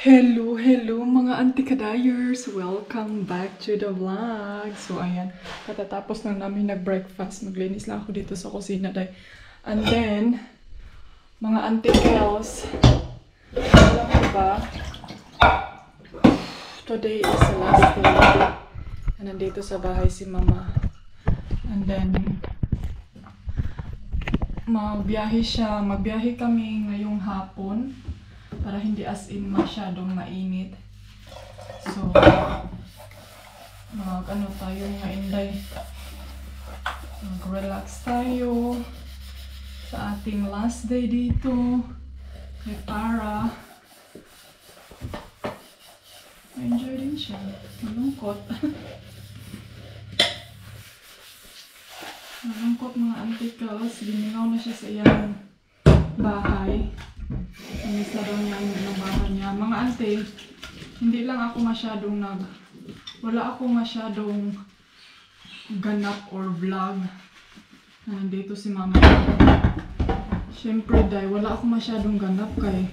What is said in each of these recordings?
Hello mga antikadayers! Welcome back to the vlog! So ayan, katatapos na namin nag-breakfast. Maglinis lang ako dito sa kusina day. And then, mga antikels, alam mo ba, today is the last day. Nandito sa bahay si mama. And then, magbiyahe kami ngayong hapon. Para hindi as in masyadong mainit. So, ano tayo ngayon day. Mag-relax tayo sa ating last day dito. Kay Para. Enjoy din siya. Malungkot. Malungkot mga antikals. Giningaw na siya sa iyang bahay. Miss na daw niya ang nabahan niya. Mga ante, hindi lang ako masyadong wala ako masyadong ganap or vlog. Nandito si mama. Siyempre dahil wala ako masyadong ganap kay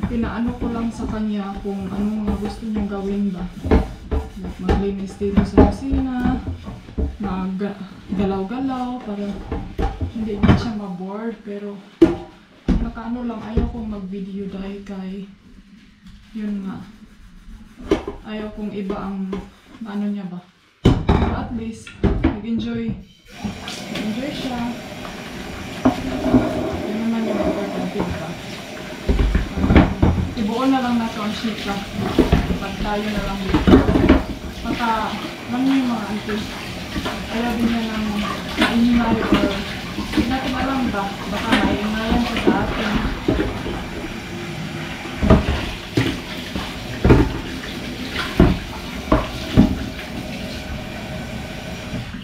pinaano ko lang sa kanya kung anong gusto niyang gawin ba. Like maglinis dito sa kusina, maggalaw-galaw para hindi niya siya ma-bored, pero nakaano lang, ayaw kong mag-video dahil kay yun nga, ayaw kong iba ang ano niya ba, pero at least nag-enjoy siya. Yun naman yung important thing ba. Ibuon na lang nato ang shika pag tayo na lang dito baka ano yung mga auntie, ayaw din niya ng maingay or hindi natin alam ba, baka maingay sa atin.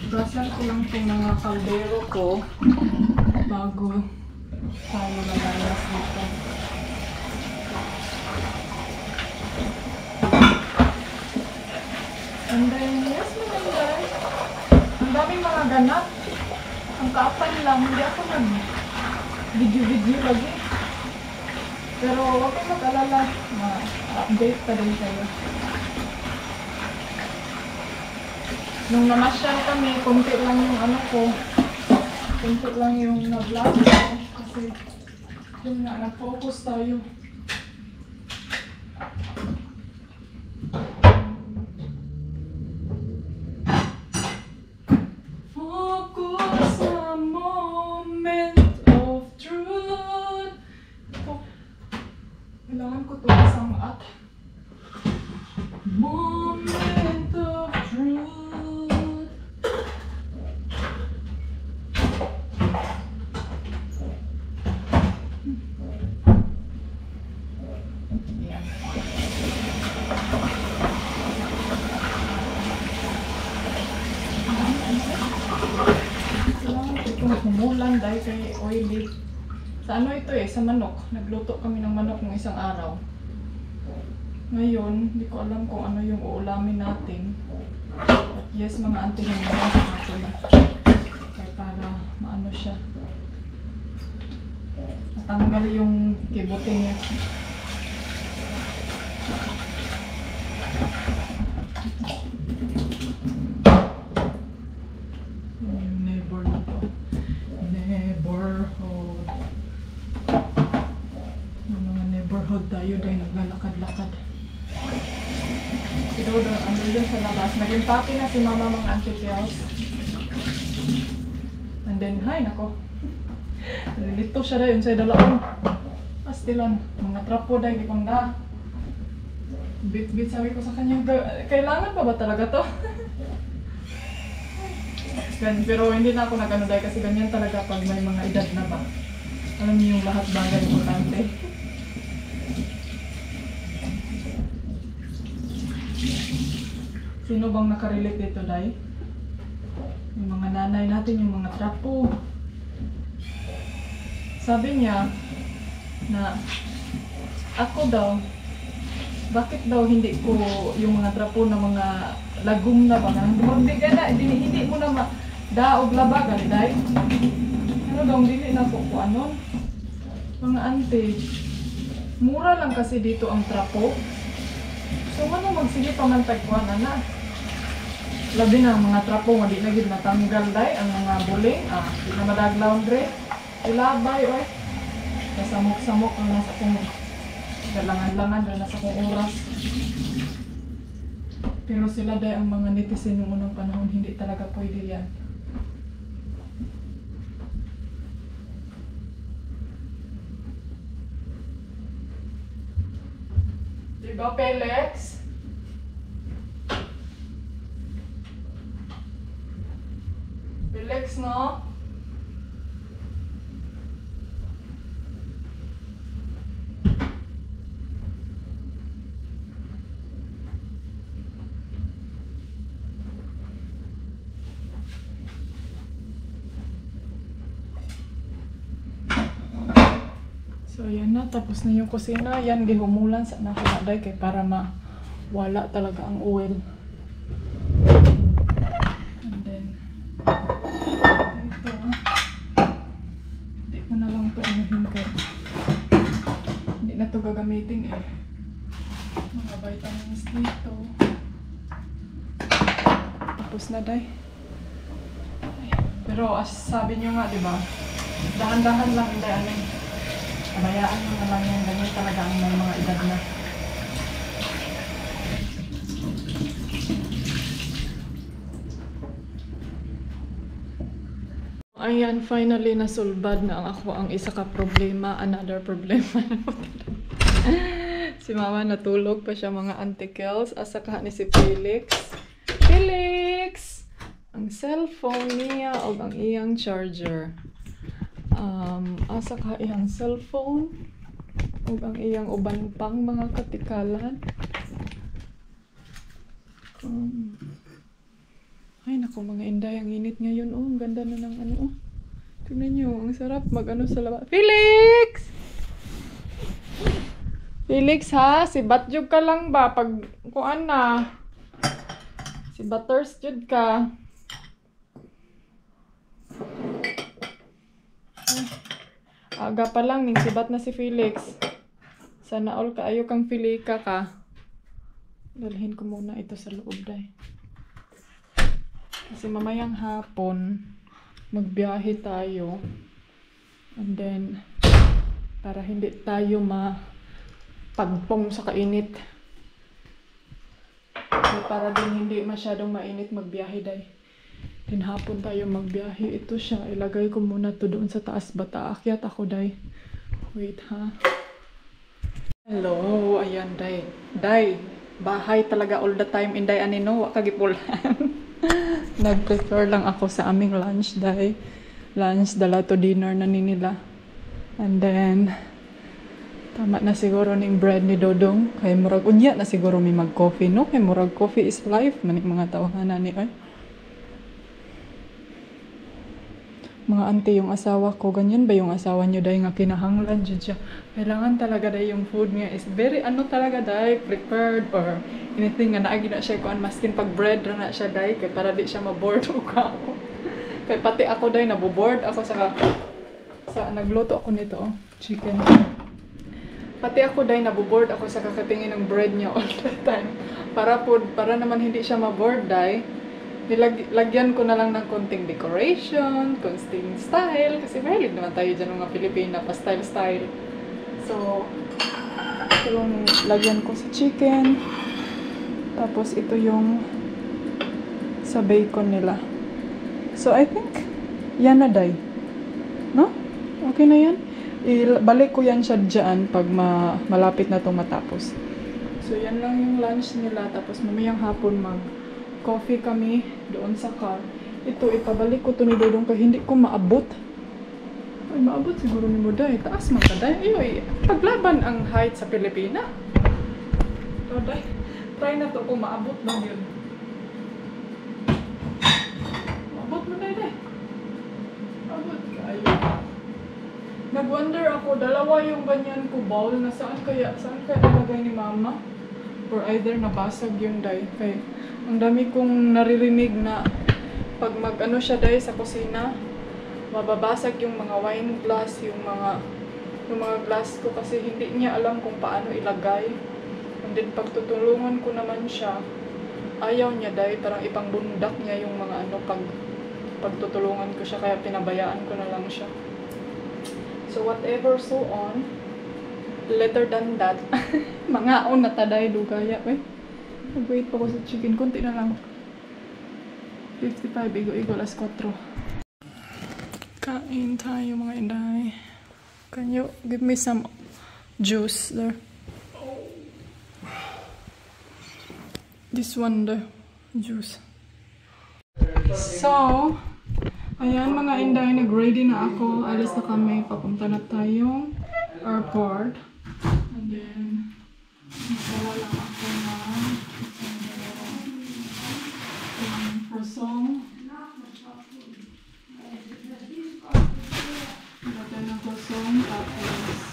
Brasan ko lang itong mga kaldero ko bago tayo nalayas dito. And then, yes maganda. Ang daming mga ganap. Ang kaapan lang, hindi ako nag-video lagi. Pero huwag kayong mag-alala, ma-update pa din kayo. Nung namasyal kami, konti lang yung ano ko. Konti lang yung na-vlog ko. Kasi yun nga, nag-focus tayo. Kailangan ko ito isang at moment of truth. Yeah. Kailangan ko itong humulan dahil kay oily. Sa ano ito sa manok. Nagluto kami ng manok ng isang araw. Ngayon, hindi ko alam kung ano yung uulamin natin. But yes, mga auntie na natin na. Kaya para maano siya. Natanggal yung kibuti niya. Yung neighbor na to. Neighborhood. Neighborhood tayo dahil naglalakad-lakad. Si Dodo, andun dun sa labas. Nag-impake na si mama mga antikels. And then, hay, nako. Nalilito siya dahil sa dalaon. Pastilan, mga trapo dahil di kong na. Bit-bit sabi ko sa kanya, kailangan pa ba talaga to? Pero hindi na ako nag-ano dahil kasi ganyan talaga pag may mga edad na ba. Alam niyo yung lahat bagay importante. Sino bang nakarelate dito, Day? Yung mga nanay natin, yung mga trapo. Sabi niya na ako daw, bakit daw hindi ko yung mga trapo na mga lagum na ba? Hindi mo na daog labagan, Day. Ano daw, hindi na po ano? Mga ante, mura lang kasi dito ang trapo. So ano magsige pa man tagkuhan na. Labi na ang mga trapo nga di na gid natanggal day ang mga buling, di na madag laundry. Ilabay oy. Kasamok-samok ang nasa kong galangan-langan na nasa kong oras. Pero sila day ang mga netizen yung unang panahon, hindi talaga pwede yan. Diba, Felix? Felix, no? So yan na, tapos na yung kusina. Yan, gihumulan sa nakaladay kay para mawala talaga ang oil. And then, ito. Hindi ko na lang ito anuhin kay hindi na ito gagamitin eh. Mga vitamins dito. Tapos na day. Pero as sabi nyo nga, diba? Dahan-dahan lang, hindi ano. Kabayaan mo naman yan, ganyan talaga ang may mga edad na. Ayan, finally nasulbad na ang ako ang isa ka problema, another problema. Si mama natulog pa siya mga antikels, asa ka ni si Felix. Felix! Ang cellphone niya o ang iyang charger. Asa ka iyang cellphone ug ang iyang uban pang mga katikalan. Ay naku mga inday, ang init ngayon. Oh, ang ganda na ng ano. Oh. Tingnan nyo, ang sarap mag-ano sa labas. Felix! Felix ha, si Batjug ka lang ba pag kuan na? Si Butters jud ka. Aga pa lang, ning sibat na si Felix. Sana all kaayo kang filika ka. Dalhin ko muna ito sa loob day. Kasi mamayang hapon, magbiyahe tayo. And then, para hindi tayo mapagpong sa kainit. So, para din hindi masyadong mainit magbiyahe day. Hapon tayo magbiyahe. Ito siya. Ilagay ko muna to doon sa taas bata. Akyat ako, day. Wait, ha? Hello. Ayan, day. Day. Bahay talaga all the time. Inday, anino. Wakagipulan. Nag-prepare lang ako sa aming lunch, day. Lunch, dala to dinner na nila. And then, tama na siguro ning bread ni Dodong. Kay murag unya na siguro may mag-coffee, no? Kay murag coffee is life. Manik mga tawahanan ni, ay. Mga ante, yung asawa ko, ganyan ba yung asawa nyo dahil nga kinahanglan dyan siya. Kailangan talaga dahil yung food niya is very ano talaga dahil prepared or anything nga naagi na siya kuan maskin pag bread na siya dahil kaya para di siya maboard o ka ako. Kaya pati ako dahil naboboard ako sa nagluto ako nito, chicken. Pati ako dahil naboboard ako sa kakatingin ng bread niya all the time. Para naman hindi siya maboard dahil nilagyan ko na lang ng konting decoration, konting style, kasi mahilig naman tayo dyan mga Pilipina, pa style-style. So, ito yung lagyan ko sa chicken. Tapos ito yung sa bacon nila. So, I think, yan na day. No? Okay na yan? Balik ko yan siya dyan pag malapit na itong matapos. So, yan lang yung lunch nila. Tapos, mamayang hapon coffee kami doon sa car. Ito, ipabalik ko to ni Dodong kaya hindi ko maabot. Ay, maabot siguro ni Muday. Taas man ka, day. Ay, paglaban ang height sa Pilipina. So, day, try na to kung maabot lang yun. Maabot mo, day. Maabot kayo. Nag-wonder ako, dalawa yung banyan ko bowl na saan kaya nilagay ni Mama? Or either nabasag yung day. Kaya, ang dami kong naririnig na pag mag-ano siya dahil sa kusina, mababasag yung mga wine glass, yung mga glass ko kasi hindi niya alam kung paano ilagay. And then pagtutulungan ko naman siya, ayaw niya dahil parang ipangbundak niya yung mga ano pagtutulungan ko siya, kaya pinabayaan ko na lang siya. So whatever, so on. Later than that, mangaon na taday dugaya. Nag-wait pa ko sa chicken, konti na lang. 55, igo-igo, alas 4. Kain tayo mga inday. Can you give me some juice there? This one, the juice. So, ayan mga inday, nag-ready na ako. Alis na kami, papunta na tayong airport. And then, nagdala lang ako ng prosong. Nagdala ng prosong, tapos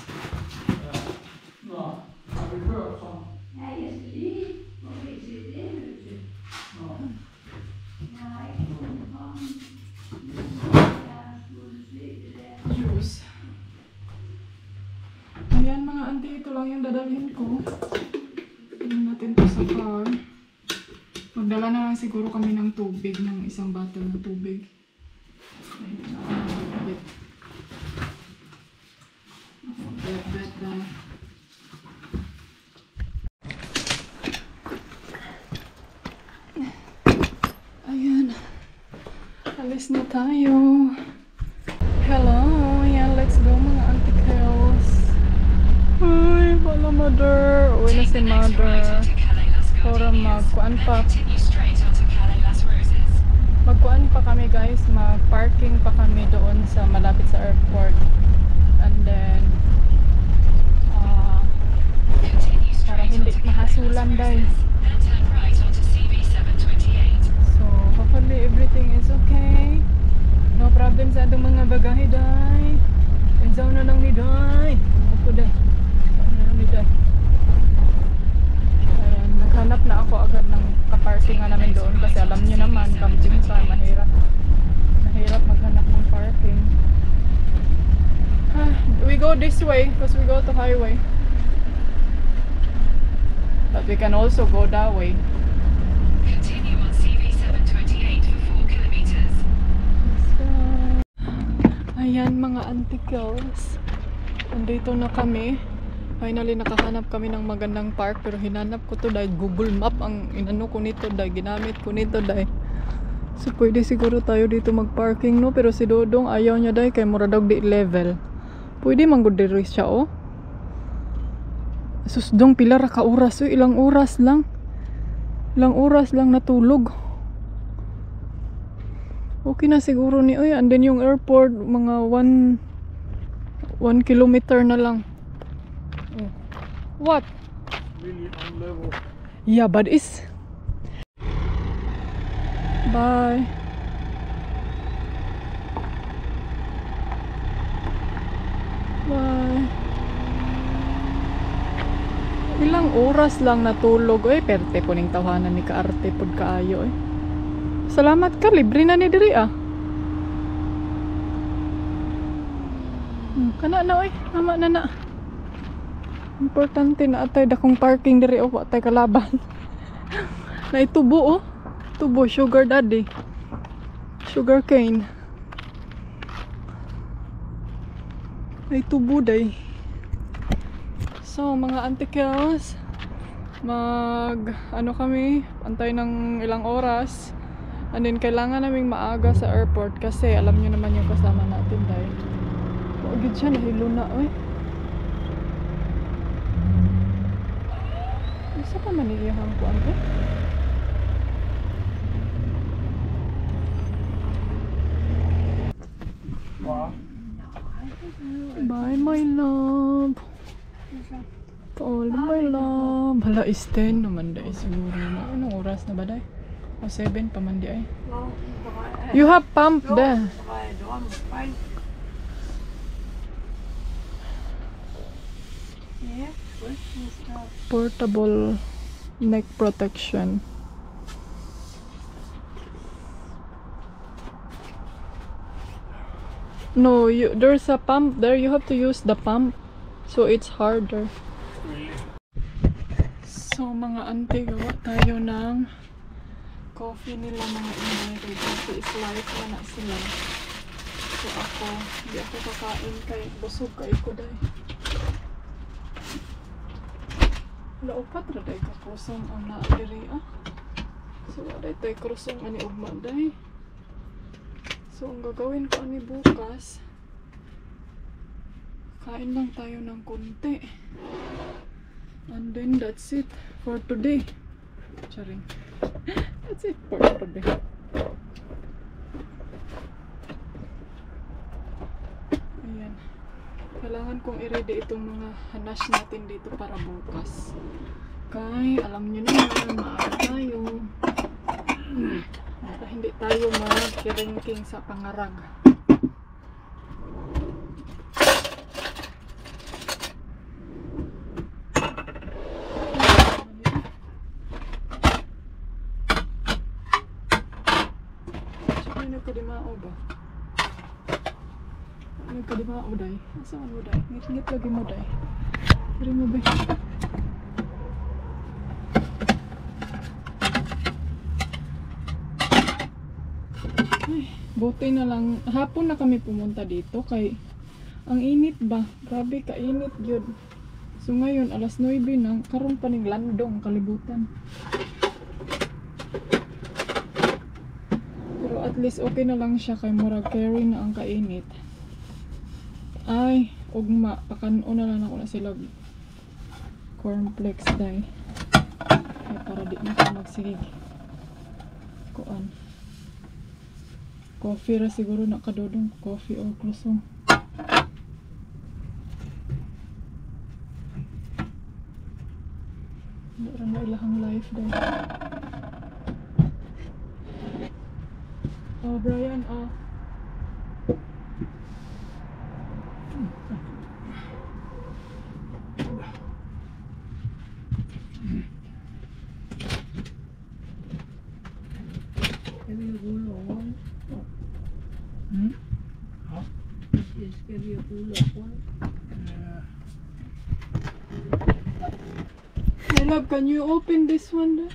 juice. Ayan mga auntie, ito lang yung dadalhin ko. Tignan natin to sa car. Magdala na lang siguro kami ng tubig, ng isang bottle ng tubig. Ayan. Alis na tayo. Hello. Ayan, let's go mga auntie Kels. Ay, wala mother. Uwi na si mother. Para magkuan pa kami guys. Mag-parking pa kami doon sa malapit sa airport. And then para hindi mahasulan guys. So, hopefully everything is okay. No problem sa atong mga bagahe day. Ensaw na lang ni day. Ako day. Ayan, naghanap na ako agad ng kaparkingan namin doon kasi alam niyo naman, camping sa mahirap maghanap ng parking. We go this way because we go to highway, but we can also go that way. Continue on CV728 for 4 kilometers. Ayan mga auntie girls, andito na kami. Finally nakahanap kami ng magandang park, pero hinanap ko to dahil Google Map ang inano ko nito dahil ginamit ko nito dahil. So pwede siguro tayo dito mag-parking no, pero si Dodong ayaw niya dahil kay mura daw di level. Pwede man gud diri siya oh. Susdong pila ra ka oras, ilang oras lang. Ilang oras lang natulog. Okay na siguro ni and then yung airport mga 1 kilometer na lang. What? Really on level. Yeah, but it's... Bye. Bye. Ilang oras lang natulog. Perte po ning tawanan ni kaarte pod kaayo Salamat ka, libre na ni diri Kana na ama na. Importante na atay dakong parking diri wa tay kalaban. Na itubo tubo sugar daddy. Sugar cane. Ay tubo day. So mga auntie Kels, kami, antay ng ilang oras. And then kailangan naming maaga sa airport kasi alam niyo naman yung kasama natin dahil. Gid siya nahilo na Isa pa man iyahang kuan Bye my love. All my love. Hala is 10 naman dai siguro na. Anong oras na ba dai? O 7 pa man di ay. You have pump there. Portable neck protection. No, there's a pump there. You have to use the pump, so it's harder. Really? So mga auntie, gawa tayo ng coffee nila mga inay. Kay coffee is life na sila. So ako, hindi ako kakain kay busog kay ko day. Laupat ra day ka krusong ang naadiri ah. So day tay krusong ani ugma day. So ang gagawin ko ani bukas, kain lang tayo ng konti. And then that's it for today. Charing. That's it for today. Ayan. Kailangan kong i-ready itong mga hanash natin dito para bukas. Kay, alam nyo naman, maaari tayo. Para hindi tayo mag-kiringking sa pangarag. Nagkadimao ba? Nagkadimao day? Asaan mo day? Ngit-ngit lagi mo day. Pero mo ba? Ay, buti na lang. Hapon na kami pumunta dito kay ang init ba? Grabe ka init yun. So ngayon alas 9 na. Karon pa ning landong kalibutan. At least okay na lang siya kay murag carry na ang kainit. Ay, ugma, pakano na lang ako na sila cornflakes day. Ay, para di na ka magsigig. Kuan. Coffee ra siguro na kadodong. Coffee or krusong. Hindi ra na ilahang life day. Oh, Brian, oh. My love, can you open this one?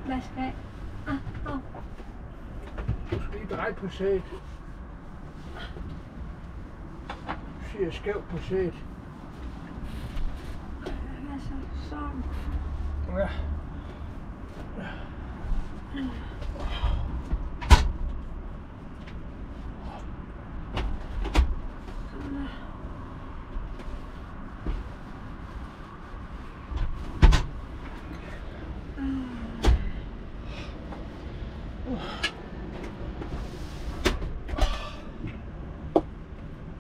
Hvad skal jeg? Du skal lige dreje på sædet. Du siger skævt på sædet. Hvad så? Sådan. Ja.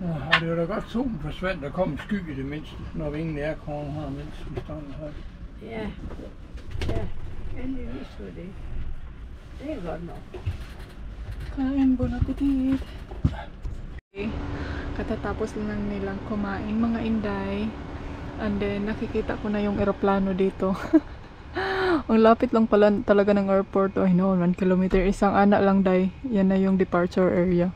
Ja, det var da godt, solen forsvandt. Der kom en sky i det mindste, når vi ingen nærkorn har, mens vi står her. Ja. Ja. Heldigvis for det. Det er godt nok. Kain, bon appetit! Okay. Katatapos lang nilang kumain mga inday. And then nakikita ko na yung eroplano dito. Ang lapit lang pala talaga ng airport. Oh, no, 1 kilometer. Isang anak lang day. Yan na yung departure area.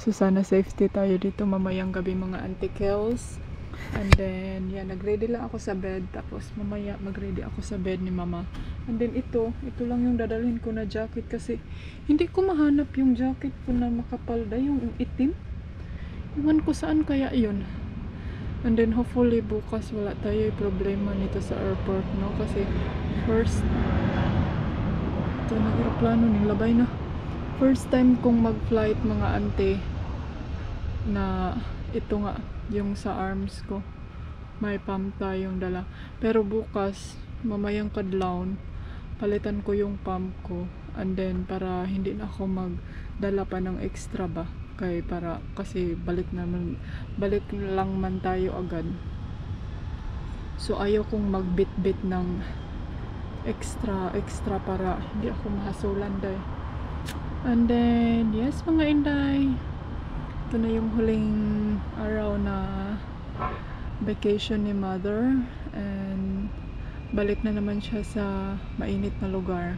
So sana safety tayo dito mamayang gabi mga auntie Kels. And then, yan, nag-ready lang ako sa bed. Tapos mamaya mag-ready ako sa bed ni mama. And then ito lang yung dadalhin ko na jacket kasi hindi ko mahanap yung jacket ko na makapalda, yung itim. Iwan ko saan kaya yun. And then hopefully bukas wala tayo problema nito sa airport, no? Kasi first, ito nag-aeroplano ning labay na. First time kong mag-flight mga ante na ito nga yung sa arms ko may pump tayong dala, pero bukas mamayang kadlawon palitan ko yung pump ko, and then para hindi na ako magdala pa ng extra ba kay para kasi balik lang man tayo agad. So ayaw kong magbit-bit ng extra para hindi ako mahasulan day. And then yes mga inday, ito na yung huling araw na vacation ni mother, and balik na naman siya sa mainit na lugar.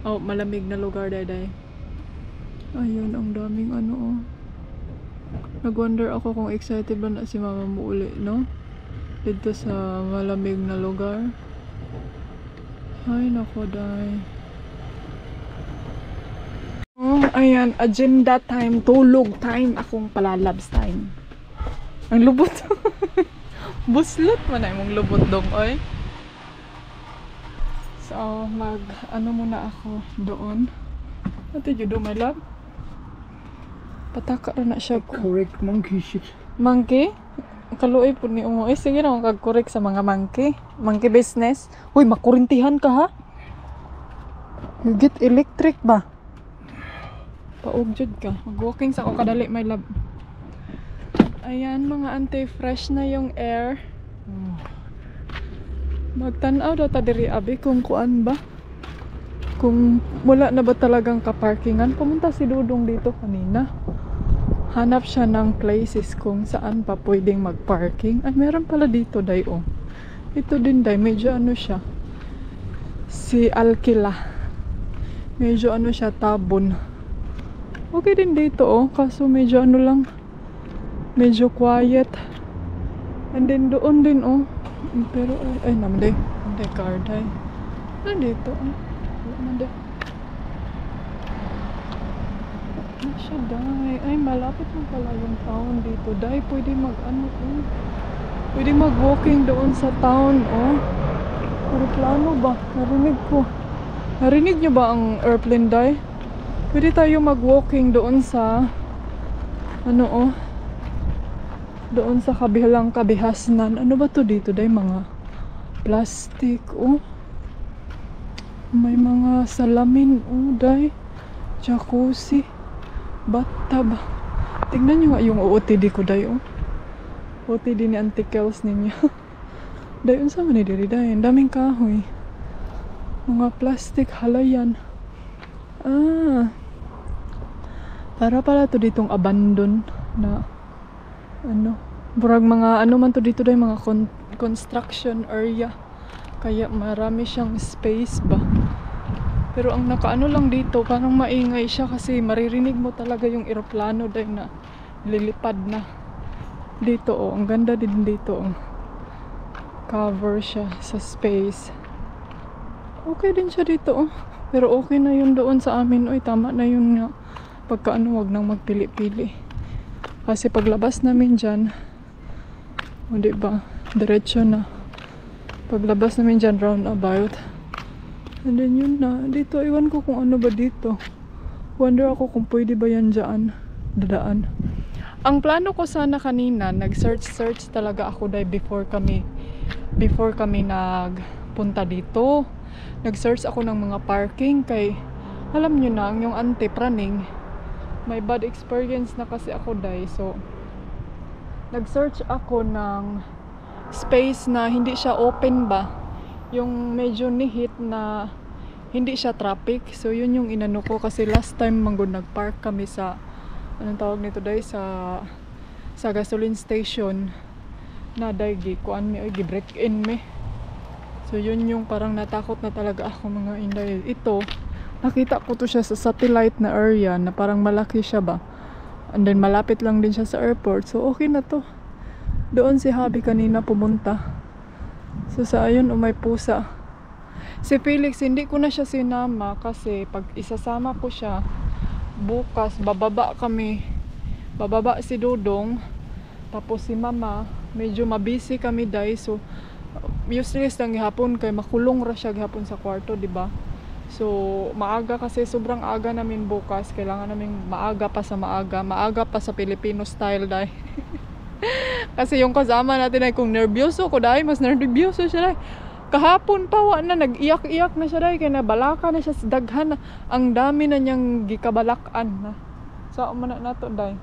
Malamig na lugar day. Ayun, ang daming ano oh. Nag-wonder ako kung excited ba na si mama mo uli, no? Dito sa malamig na lugar. Ay, nako, day. Oh, ayan. Agenda time. Tulog time. Akong palalabs time. Ang lubot. Buslot man ay mong lubot dong, oy. So, ano muna ako doon. What did you do, my love? Pataka na siya ko. Correct monkey shit. Monkey? Kaluoy po ni Umo. Sige na, kag-correct sa mga monkey. Monkey business. Uy, makurintihan ka ha? You get electric ba? Paugjud ka. Mag-walking sa ko kadali, my love. Ayan, mga ante, fresh na yung air. Magtanaw daw ta diri abi kung kuan ba? Kung wala na ba talagang kaparkingan. Pumunta si Dudong dito kanina. Hanap siya ng places kung saan pa pwedeng magparking. Ay, meron pala dito, day, oh. Ito din, day. Medyo ano siya. Si Alkila. Medyo ano siya, tabon. Okay din dito, oh. Kaso medyo ano lang. Medyo quiet. And then doon din, oh. Pero, ay, naman, day. Day, car, day. Nandito, oh. Naman, day. Siya, day. Ay, malapit na pala yung town dito. Day, pwede mag-ano, oh. Pwede mag-walking doon sa town, oh. Aeroplano ba? Narinig ko. Narinig nyo ba ang airplane, day? Pwede tayo mag-walking doon sa ano, oh. Doon sa kabilang kabihasnan. Ano ba to dito, day? Mga plastic, oh. May mga salamin, oh, day. Jacuzzi. Bathtub. Tingnan nyo nga yung OOTD ko, day, oh. OOTD ni Auntie Kels ninyo. Day, unsa man ni diri, day? Ang daming kahoy. Mga plastic, halayan. Para pala to ditong abandon na ano. Burag mga ano man to dito, day, mga construction area. Kaya marami siyang space ba. Pero ang nakaano lang dito, parang maingay siya kasi maririnig mo talaga yung eroplano day na lilipad na. Dito, oh, ang ganda din dito, oh. Cover siya sa space. Okay din siya dito, oh. Pero okay na yun doon sa amin, oy, tama na yun nga. Pagkaano, wag nang magpili-pili. Kasi paglabas namin dyan, o diba, diretso na. Paglabas namin dyan, roundabout. And then yun na, dito, iwan ko kung ano ba dito. Wonder ako kung pwede ba yan dyan dadaan. Ang plano ko sana kanina, nag-search talaga ako dahil before kami nagpunta dito. Nag-search ako ng mga parking kay, alam nyo na, ang yung ante praning, may bad experience na kasi ako dahil. So, nag-search ako ng space na hindi siya open ba. Yung medyo nihit na hindi siya traffic. So yun yung inano ko kasi last time manggod nagpark kami sa anong tawag nito day sa gasoline station na day kuan mi oy gi-break in me. So yun yung parang natakot na talaga ako mga inday. Ito nakita ko to siya sa satellite na area na parang malaki siya ba. And then malapit lang din siya sa airport. So okay na to. Doon si Habi kanina pumunta. So sa ayun, may pusa. Si Felix, hindi ko na siya sinama kasi pag isasama ko siya, bukas, bababa si Dudong, tapos si Mama, medyo mabisi kami day. So, useless lang gihapon kay makulong ra siya gihapon sa kwarto, diba? So, maaga kasi, sobrang aga namin bukas. Kailangan namin maaga pa sa Filipino style day. Kasi yung kasama natin ay kung nervyoso ko dahil mas nervyoso siya dahil kahapon pa na nag-iyak-iyak na siya dahil kaya nabalaka na siya sa daghan na ang dami na niyang gikabalakan na sa umana na to dahil.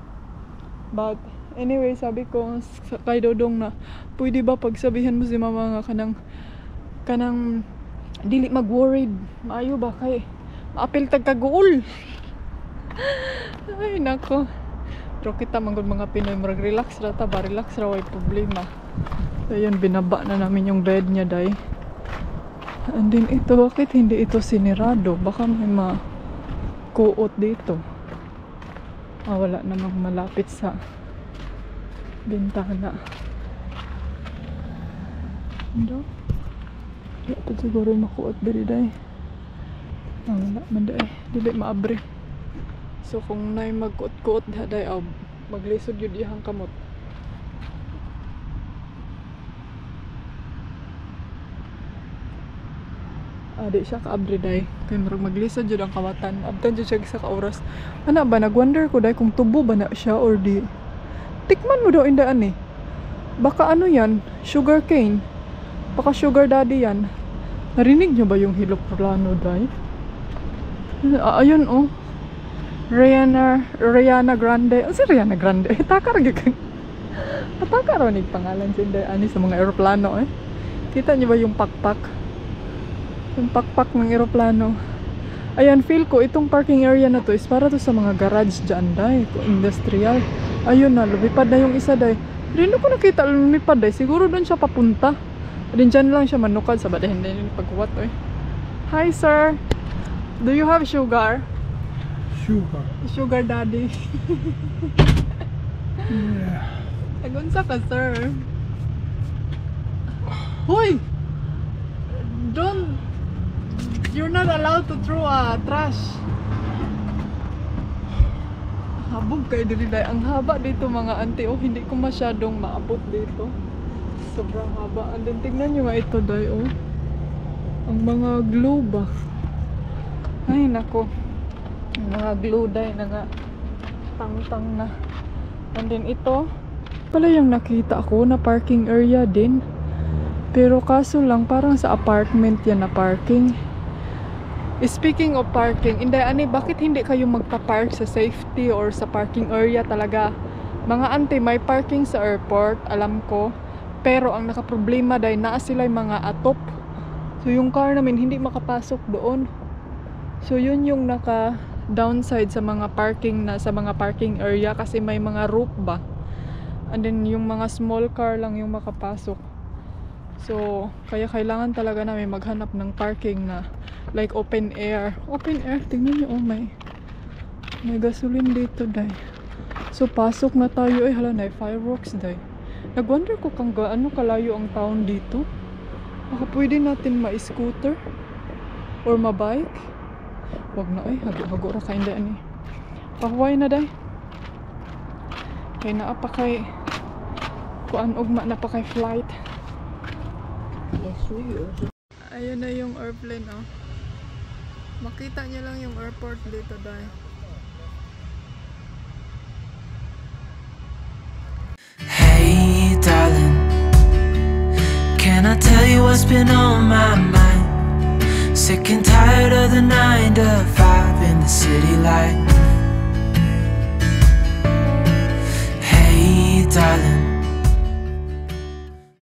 But anyway, sabi ko kay Dodong na pwede ba pagsabihan mo si Mama nga kanang dili mag-worried. Maayo ba kay maapil tag kagool. Ay nako. Pero kita manggod mga Pinoy mag-relax ra ta ba, relax ra way problema. So yun, binaba na namin yung bed niya day. And then ito, bakit hindi ito sinirado? Baka may kuot dito. Wala namang malapit sa bintana. Ano? Wala pa siguro makuot dali day. Wala man day. Dili maabre. So kung nay magkuot-kuot day, maglisod yun ihang kamot. Di siya ka-abre day. Kaya maglisod yun ang kawatan. Abtan dyan siya sa ka-oras. Ano ba? Nag-wonder ko day kung tubo ba na siya or di. Tikman mo daw indaan eh. Baka ano yan? Sugar cane. Baka sugar daddy yan. Narinig nyo ba yung hiloplano day? Ayun oh. Rihanna Grande. Si Rihanna Grande. Taka rin yung Taka rin yung pangalan siya sa mga aeroplano eh. Kita nyo ba yung pakpak? Yung pakpak ng aeroplano. Ayan, feel ko itong parking area na to is para to sa mga garage dyan day, industrial. Ayun na, lumipad na yung isa day. Hindi ko nakita lumipad day. Siguro doon siya papunta. Din dyan lang siya manukad sa badahin din yung pagkuwat eh. Hi sir, do you have sugar? Sugar daddy. Yeah. Nagunsa ka sir. Hoy! You're not allowed to throw trash. Habog kayo dili day. Ang haba dito mga auntie. Oh, hindi ko masyadong maabot dito. Sobrang haba. And then tignan nyo nga ito day. Oh. Ang mga glue ba? Ay nako. Ang mga glue day na nga. Tang-tang na. And then ito. Pala yung nakita ko na parking area din. Pero kaso lang parang sa apartment yan na parking. Speaking of parking, Inday ani, bakit hindi kayo magpa-park sa safety or sa parking area talaga? Mga auntie, may parking sa airport, alam ko. Pero ang nakaproblema dahil naa sila mga atop. So yung car namin hindi makapasok doon. So yun yung naka-downside sa mga parking area kasi may mga roof ba. And then yung mga small car lang yung makapasok. So, kaya kailangan talaga namin maghanap ng parking na like open air. Open air, tingnan nyo, oh may gasoline dito, day. So, pasok na tayo. Ay, hala na, fireworks, day. Nag-wonder ko kung gaano kalayo ang town dito. Baka pwede natin ma-scooter or ma-bike. Wag na, ay, hago-hago ra kain daan eh. Pahuway na, day. Kaya naapa kay kuan ugma na pa kay flight. Ayun na yung airplane oh. Makita niyo lang yung airport dito dahil. Hey darling, can I tell you what's been on my mind? Sick and tired of the 9 to 5 in the city life. Hey darling,